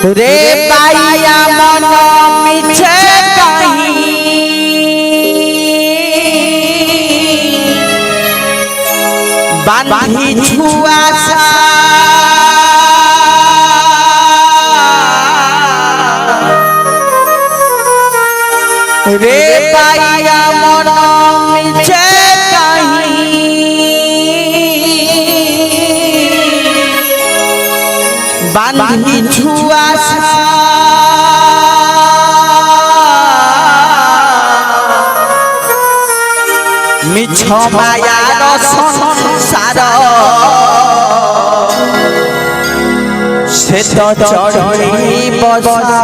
रे पाइया मन मिछे कहीं बांधी छुआ सा रे पाइया मन मिछे कहीं बांधी छुआ सा मिछ मायार संसार से तो चढ़ी बसा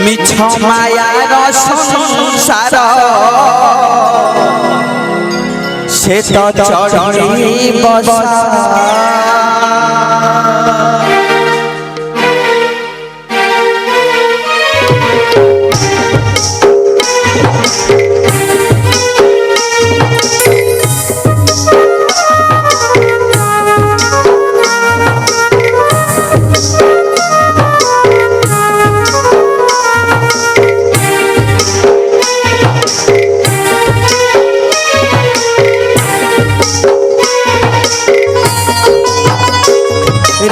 मिछ मायार संसार से तो चढ़ी बसा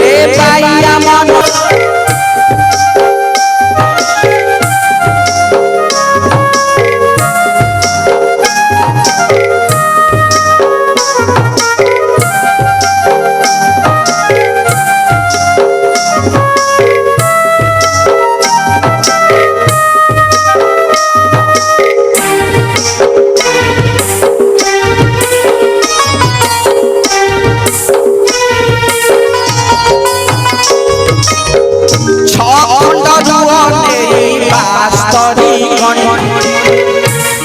रे पाइया मन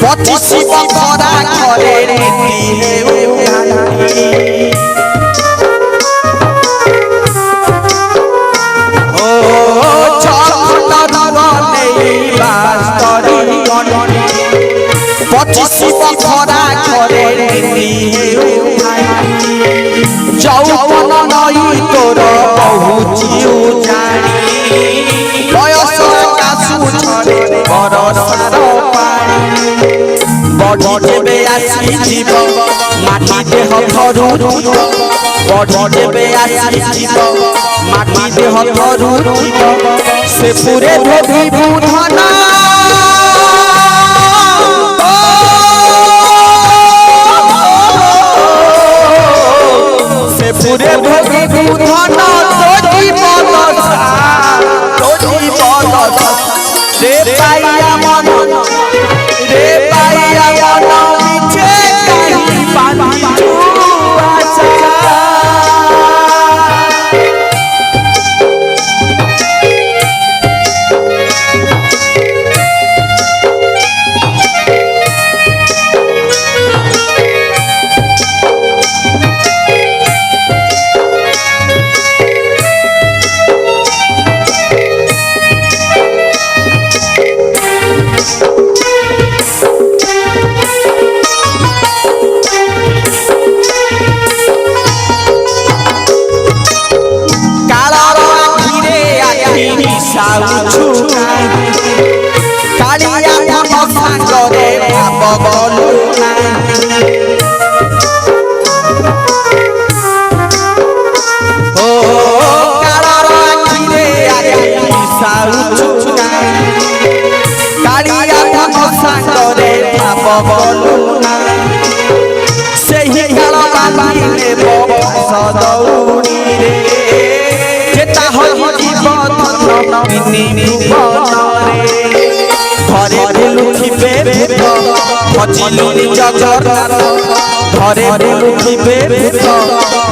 पचिसी बखरा करे रीति है ओ चखंड रुवने बास्तरी पचिसी बखरा करे रीति है जौवन नई तोर बहुचिउ जानी बयस आकाशु छड़े बरसार बढ़ी जेबे आसी जीव माटी देह थरू बढ़ी जेबे आसी जीव माटी देह थरू से पूरे धोबी बुधन से पूरे धोबी बुधन तोजी बलसा रे पाइया मन रे पाइया मन मिछे कहीं बांधी छुआ सा कालिया मन सांगरे भाव गलु ओ कालर आखिरे आखि साउछु कालिया मन सांगरे भाव गलु सेही काल बांधिले सदौड़ी रे जेता होई जीवन घरे लुखिबे भजिलुनि जगन्नाथ घरे लुखिबे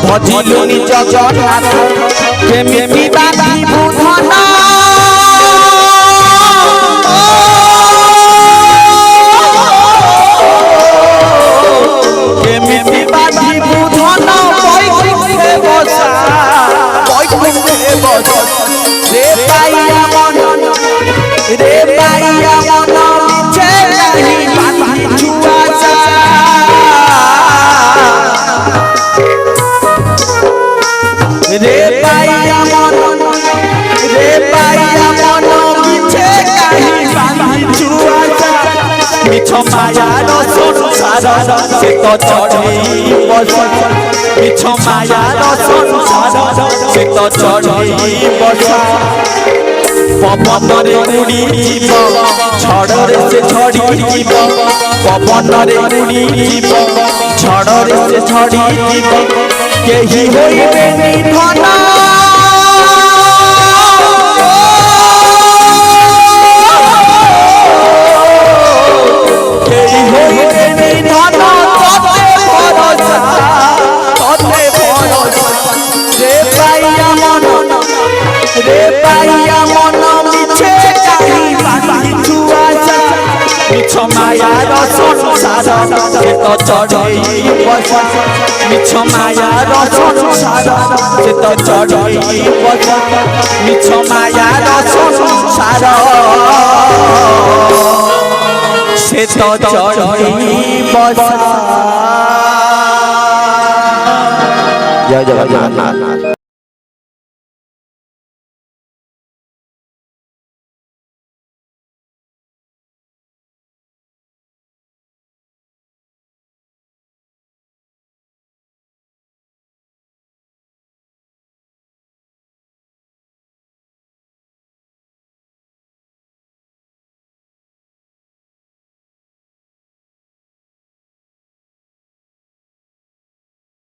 भजिलुनि जगन्नाथ केमिति बांधी बुधन केमिति बांधी बुधन बैकुंठे बसा रे पाइया मन रे पाइया मन मिछे कहीं बांधी छुआ सा रे पाइया মিছ মায়ার সংসার সে তো চড়েই বসা মিছ মায়ার সংসার সে তো চড়েই বসা পবনরে উড়ি জীব ঝড়রে সে ঝড়ি জীব পবনরে উড়ি জীব ঝড়রে সে ঝড়ি জীব কেহি হইবে নিধন কেহি হইবে নিধন ততে ভরসা রে পাইয়া মন রে পাইয়া মন মিছে চাহিবা কিছু আশা মিছ মায়ার সংসার সে তো চড়েই বসা মিছ মায়ার সংসার সে তো চড়েই বসা মিছ মায়ার সংসার সে তো চড়েই বসা। জয় জগন্নাথ।